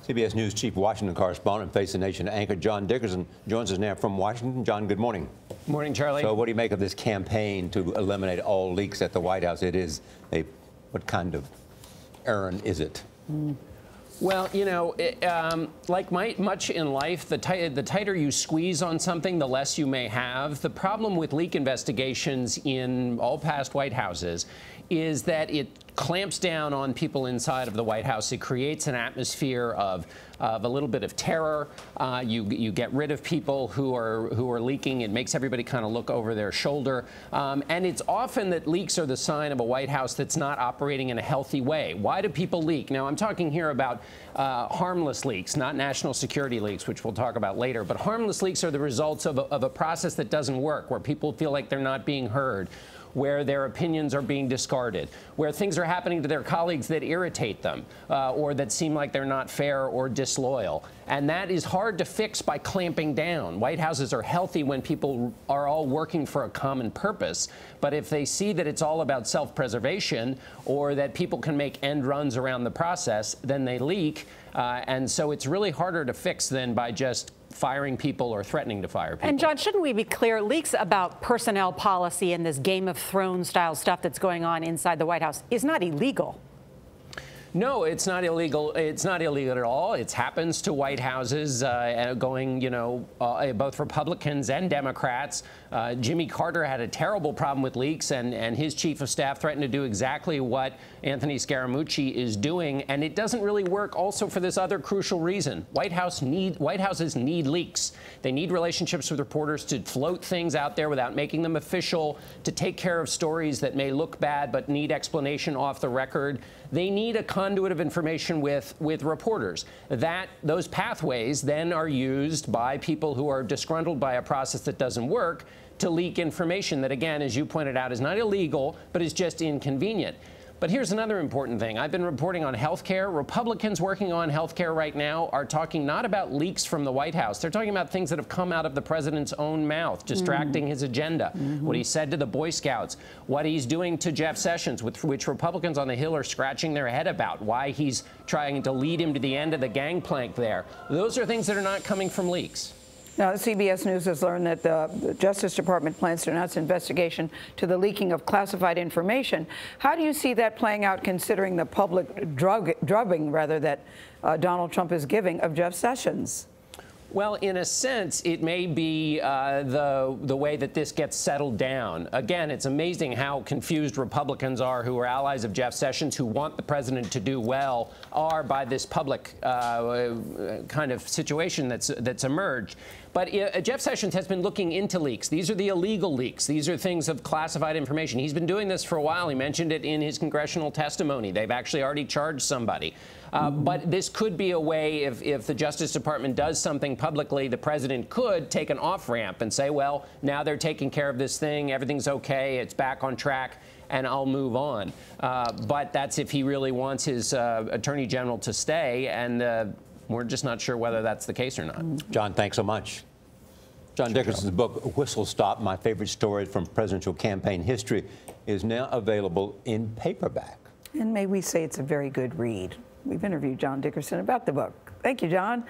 CBS News chief Washington correspondent, Face the Nation anchor John Dickerson joins us now from Washington. John, good morning. Morning, Charlie. So what do you make of this campaign to eliminate all leaks at the White House? It is what kind of errand is it? Well, you know, like much in life, the tighter you squeeze on something, the less you may have. The problem with leak investigations in all past White Houses is that it clamps down on people inside of the White House. It creates an atmosphere of a little bit of terror. You get rid of people who are leaking. It makes everybody kind of look over their shoulder. And it's often that leaks are the sign of a White House that's not operating in a healthy way. Why do people leak? Now, I'm talking here about harmless leaks, not national security leaks, which we'll talk about later. But harmless leaks are the results of a process that doesn't work, where people feel like they're not being heard, where their opinions are being discarded, where things are happening to their colleagues that irritate them, or that seem like they're not fair or disloyal. And that is hard to fix by clamping down. White Houses are healthy when people are all working for a common purpose. But if they see that it's all about self-preservation, or that people can make end runs around the process, then they leak. And so it's really harder to fix than by just firing people or threatening to fire people. And John, shouldn't we be clear, leaks about personnel policy and this Game of Thrones style stuff that's going on inside the White House is not illegal? No, it's not illegal. It's not illegal at all. It happens to White Houses going, you know, both Republicans and Democrats. Jimmy Carter had a terrible problem with leaks, and his chief of staff threatened to do exactly what Anthony Scaramucci is doing. And it doesn't really work also for this other crucial reason. White Houses need leaks. They need relationships with reporters to float things out there without making them official, to take care of stories that may look bad but need explanation off the record. They need a conduit of information with reporters. Those pathways then are used by people who are disgruntled by a process that doesn't work to leak information that, again, as you pointed out, is not illegal, but is just inconvenient. But here's another important thing. I've been reporting on health care. Republicans working on health care right now are talking not about leaks from the White House. They're talking about things that have come out of the president's own mouth, distracting his agenda, what he said to the Boy Scouts, what he's doing to Jeff Sessions, which Republicans on the Hill are scratching their head about, why he's trying to lead him to the end of the gangplank there. Those are things that are not coming from leaks. Now, CBS News has learned that the Justice Department plans to announce an investigation to the leaking of classified information. How do you see that playing out, considering the public drubbing, rather, that Donald Trump is giving of Jeff Sessions? Well, in a sense, it may be the way that this gets settled down. Again, it's amazing how confused Republicans are, who are allies of Jeff Sessions, who want the president to do well, are by this public kind of situation that's emerged. But Jeff Sessions has been looking into leaks. These are the illegal leaks. These are things of classified information. He's been doing this for a while. He mentioned it in his congressional testimony. They've actually already charged somebody. But this could be a way, if the Justice Department does something publicly, the president could take an off-ramp and say, well, now they're taking care of this thing. Everything's OK. It's back on track, and I'll move on. But that's if he really wants his attorney general to stay. And we're just not sure whether that's the case or not. John, thanks so much. John Dickerson's book, Whistle Stop, My Favorite Stories from Presidential Campaign History, is now available in paperback. And may we say it's a very good read. We've interviewed John Dickerson about the book. Thank you, John.